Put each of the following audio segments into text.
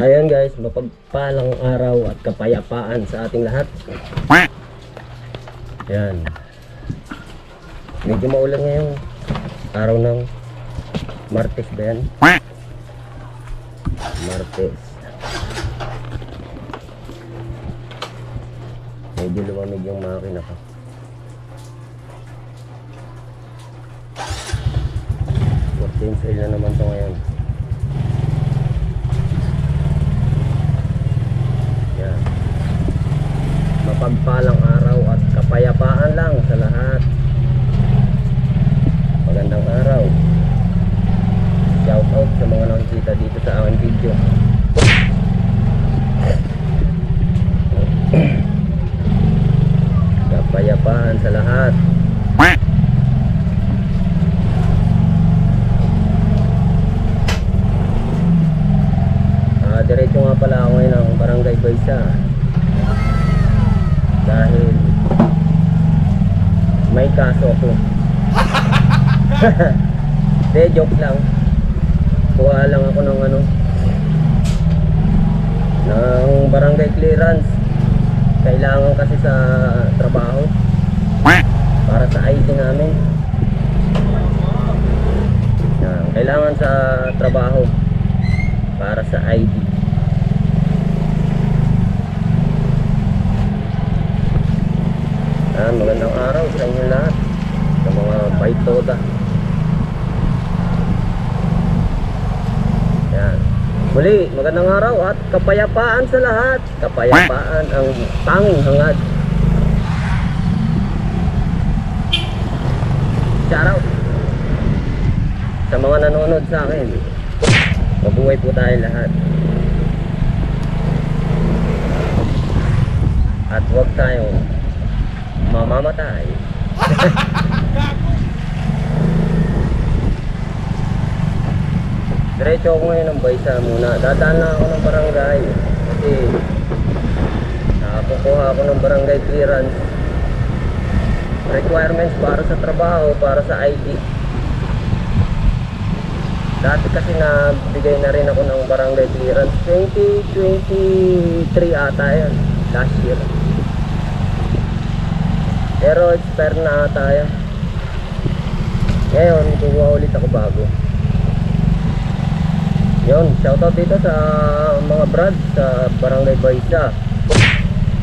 Ayan guys, mapagpalang araw at kapayapaan sa ating lahat. Ayan. Medyo maulan ngayong araw ng Martes ba yan? Martes. Medyo lumamig yung makina ko. Working sale na naman to ngayon. Yan. Mapagpalang araw at kapayapaan lang sa lahat. Magandang araw. Shout out sa mga nakikita dito sa aking video. Kapayapaan sa lahat. Diretso nga pala ako ngayon ng Barangay Baysa dahil may kaso ako. De, joke lang. Kuha lang ako ng ng barangay clearance. Kailangan kasi sa trabaho para sa ID namin. Yan, kailangan sa trabaho para sa ID. Magandang araw sa inyo lahat, sa mga baitoda. Yan. Muli, magandang araw at kapayapaan sa lahat. Kapayapaan ang tanging hangad. Shout out sa mga nanonood sa akin. Mabuhay po tayo lahat. At huwag tayong mamamatay. Diretso ako ngayon ng Baysa muna. Dadaan lang ako ng barangay kasi nakakukuha ako ng barangay clearance. Requirements para sa trabaho, para sa ID. Dati kasi nabigay na rin ako ng barangay clearance 2023 ata yan, last year. Pero expire na ata yan. Ngayon, kukuha ulit ako bago. Yun, shoutout dito sa mga brad sa Barangay Baysa.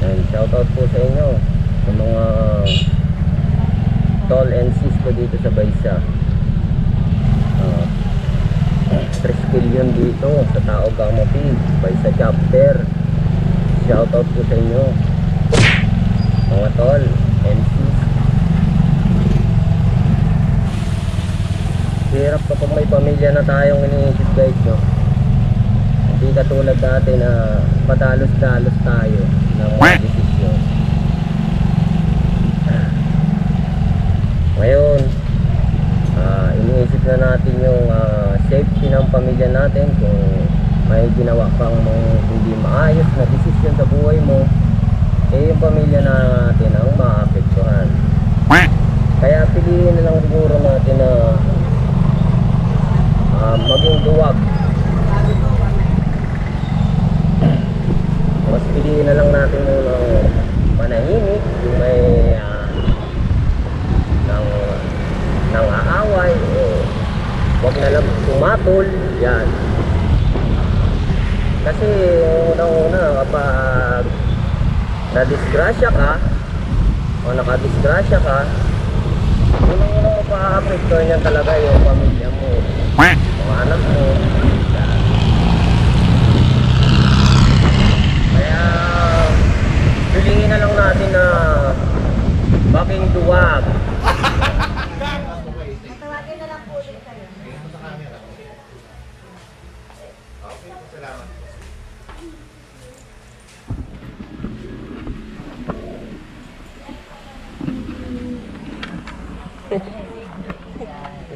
Yan, shoutout po sa inyo sa mga tol and sis ko dito sa Baysa. 3 billion dito sa Tao Gamopi, Baysa chapter. Shoutout po sa inyo mga tol and sis. Hirap kapag may pamilya na tayong iniisip guys, no? Hindi katulad dati na padalos-dalos tayo ng mga desisyon. Ngayon iniisip na natin yung safety ng pamilya natin. Kung may ginawa pang hindi maayos na desisyon sa buhay mo, yung pamilya natin ang maapektuhan. Kaya piliin na lang siguro natin na maging duwag. Mas piliin na lang natin muna manahimik, yung may nang aaway, wag na lang tumatol. Yan. Kasi unang-una kapag nadisgrasya ka o nakadisgrasya ka, unang-una mapa-apektuhan niyan talaga yung pamilya mo, mga anak mo. Kaya piliin na lang natin na maging duwag. Tawagin na lang po ulit kayo. Okay, salamat.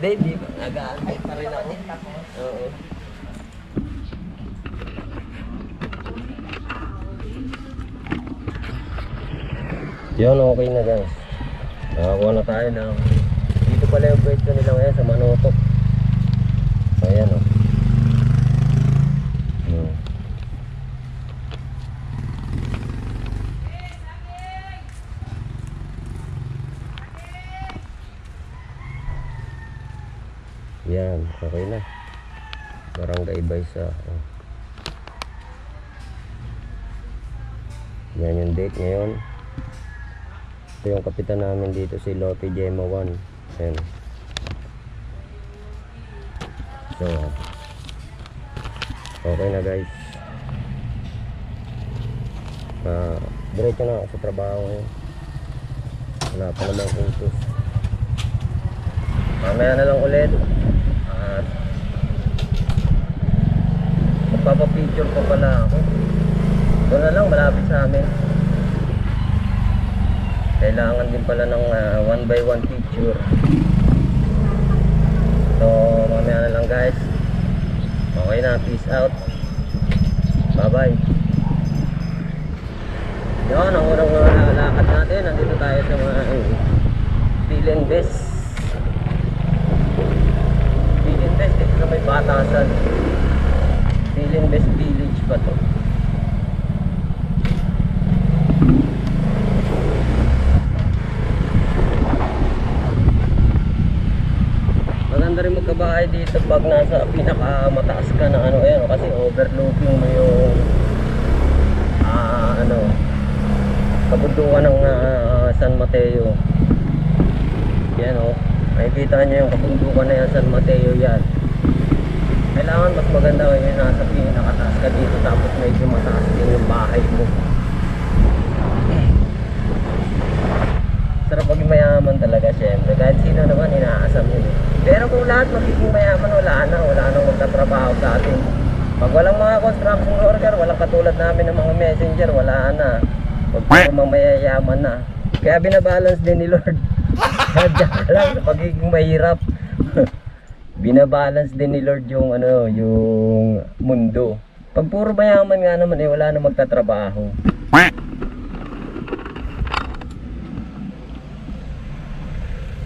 Hindi ko. Nag-aantay pa rin ako. Oo. Yun, okay na guys. Nakakuha na tayo ng dito pala yung pwesto nila ngayon sa Manotok. Ayan o. Okay na. Barangay Baysa. Yan yung date ngayon. Ito yung kapitan namin dito, si Lotte Gemma 1. Ayan. So, okay na guys. Diretso na ako sa trabaho ngayon. Wala pa namang utos. Mamaya na lang ulit. At magpapapicture pa pala ako. Doon na lang, malapit sa amin. Kailangan din pala ng 1x1 picture. So mamaya na lang guys. Okay na, peace out. Bye bye. Yun, ang unang lakad natin. Nandito tayo sa mga Philinvest. Philinvest, dito sa may Batasan. Philinvest Village pa to. Maganda rin magkabahay dito pag nasa pinakamataas ka na ano, ayan, kasi overlooking mo yung kabundukan ng San Mateo. Yan o, makikita nyo yung kabundukan na yan, San Mateo yan. Kailangan mas maganda kung yung nasa pinakataas ka dito, tapos medyo mataas din yung bahay mo. Sarap maging mayaman talaga syempre, kahit sino naman inaasam yun. Pero kung lahat magiging mayaman, wala nang magtatrabaho sa atin. Pag walang mga construction worker, walang katulad namin ng mga messenger, wala na. Pag puro mayayaman na. Kaya binabalance din ni Lord. Diyan lang, pagiging mahirap. Binabalance din ni Lord yung yung mundo. Pag puro mayaman nga naman, wala na magtatrabaho.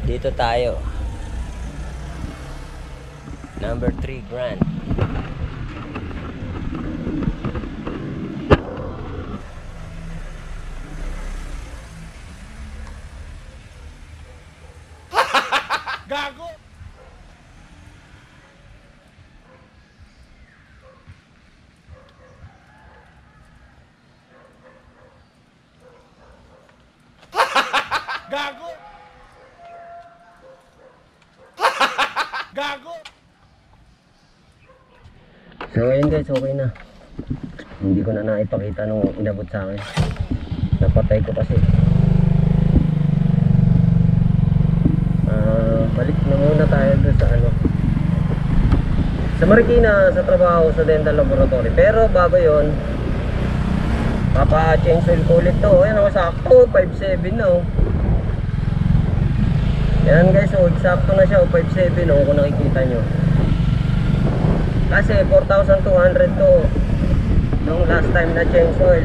Dito tayo. Number 3 Grand. Gago! Gago! Gago! So ayun guys, okay na. Hindi ko na naipakita nung inabot sa akin. Napatay ko kasi. Balik na muna tayo doon sa sa Marikina, sa trabaho sa dental laboratory. Pero bago yon, papa-change oil ko ulit to. Ayan o, sakto, 5.7 na o. Yan guys, eksakto na siya o, 5.7 o, kung nakikita nyo. Kasi 4,200 to nung last time na change oil.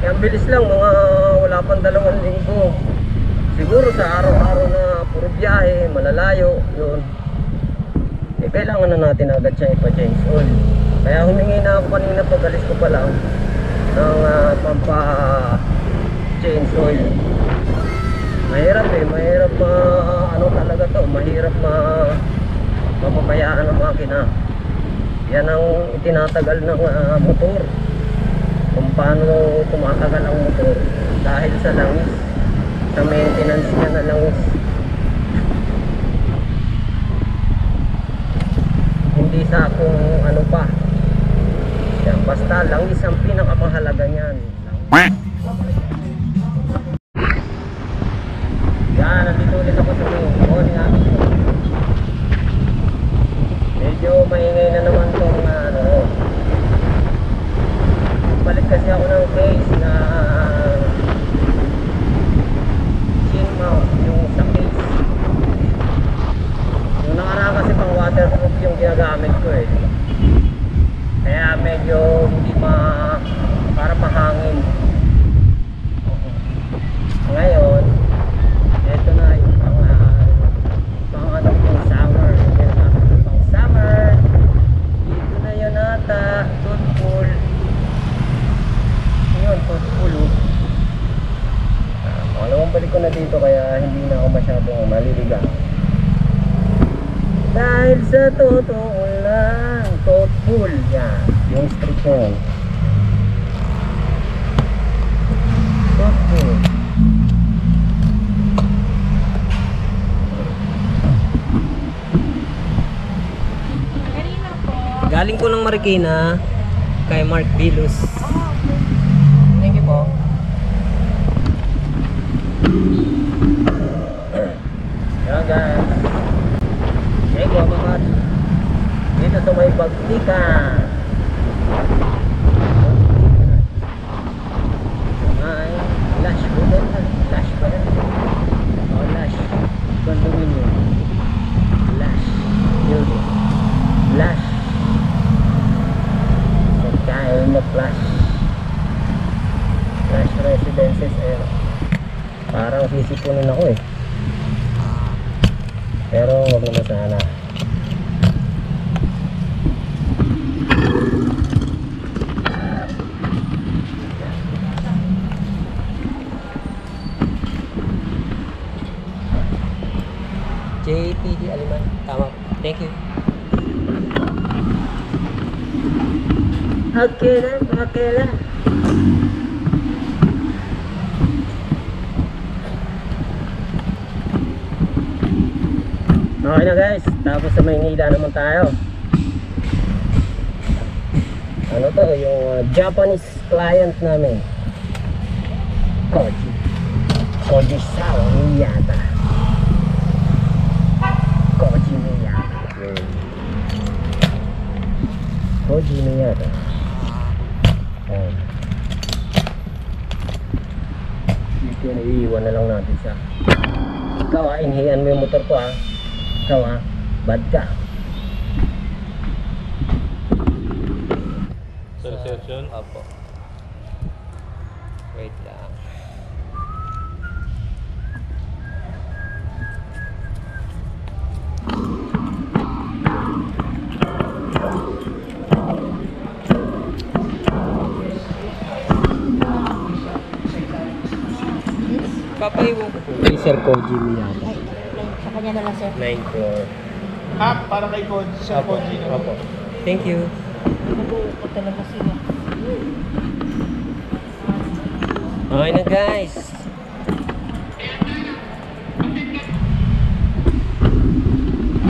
Kaya ang bilis lang, mga wala pang 2 linggo. Siguro sa araw-araw na puro biyahe, malalayo, yun. Kailangan na natin agad siya ipa-change oil. Kaya humingi na ako kanina pag alis ko pa lang ng pampa-change oil. Mahirap mahirap talaga to, mahirap mapabayaan ng makina. Yan ang itinatagal ng motor. Kung paano tumatagal ang motor dahil sa langis, sa maintenance niya na langis. Hindi sa kung ano pa. Yan, basta langis ang pinakamahalaga niyan. Yan, nandito ulit ako sa morning namin. Medyo maingay na naman itong balik kasi ako ng case na chin mount, yung sa case. Yung nakaraan kasi pang waterproof yung ginagamit ko eh. Kaya medyo hindi para mahangin. Ngayon ito na yung pang summer. Pang summer. Dito na yun ata. Toothful. Yun, toothful. Pangalawang balik ko na dito kaya hindi na ako masyadong maliligaw. Dahil sa totoo lang, thoughtful. Yan, yung street na yun. Thoughtful. Kanina po. Galing ko ng Marikina kay Mark Bilus. Thank you po. Yan guys. Thank you mga. Dito sa may Bagtika. May Lash Hotel. Lash ba yan? Oh, Lash Condominium. Lash Building. Lash. Pagkain na Flash. Flash Residences. Ayun. Parang sisipunin ako eh. Pero wag naman sana. JPD Aliman. Tama. Thank you. Okay lang, okay lang. Okay na guys, tapos sa Maynila naman tayo. Ano to, yung Japanese client namin. Koji Sawa Miyata. Koji Miyata. Koji Miyata. Ayan. Dito na iiwan na lang natin siya. Ikaw inhiyan mo yung motor ko Ikaw bad ka. Reception? Apo. Wait lang. Papaiwan ko po. Kay Sir Koji Miyata. Ay, sa kanya na lang, sir. 9-4. Para kay Coach, sa Apo. Coach. Apo. Thank you. Nabuo ko talaga sila. Okay na guys.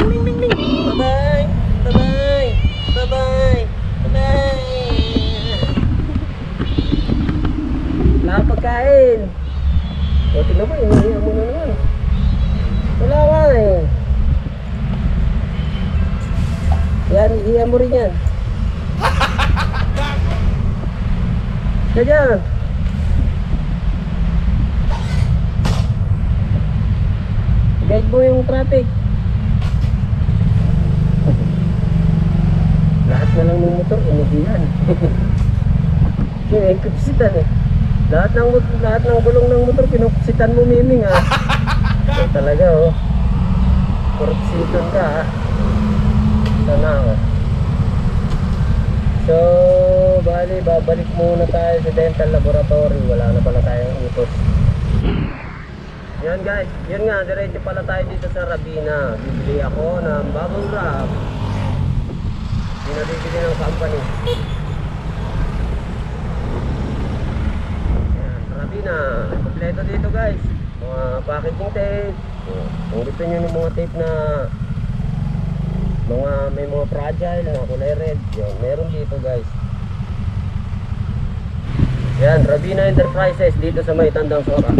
Ding, ding, ding. Bye-bye. Bye-bye. Bye-bye. Bye-bye. Wala kang pagkain. O, tignan mo, inihiya mo na naman. Wala nga eh. Yan, ihiya mo rin yan. Kaya guide mo yung traffic. Lahat na lang ng motor, inihiyan. Yung kupsitan eh. Lahat ng gulong ng motor, pinupsitan mo miming So talaga kurupsitan ka Sana So, bali, babalik muna tayo sa dental laboratory. Wala na pala tayong utos. Yan guys, yun nga, diretso pala tayo dito sa Rabina. Bibili ako ng bubble wrap. Binabibili ng company. Yan, Rabina. Kompleto dito guys. Mga packaging tape. Kung gusto nyo ng mga tape na may mga fragile na kulay red, yun, meron dito guys. Yan, Rabina Enterprises dito sa may Tandang Sora.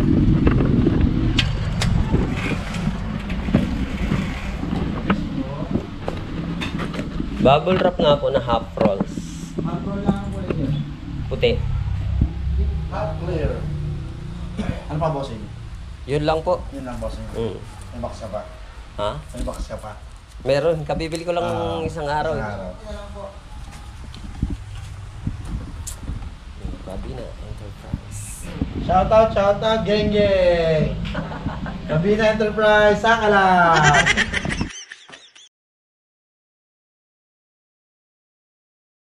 Bubble wrap nga po na half rolls. Half roll lang po yun. Puti. Half clear. Ano pa bossing? Yun lang po. Yun lang bossing. May box ka pa? Ha? May box ka pa? Meron, kabibili ko lang isang araw. Isang araw. Rabina Enterprise. Shout out, geng geng! Kabina Enterprise, saka lang!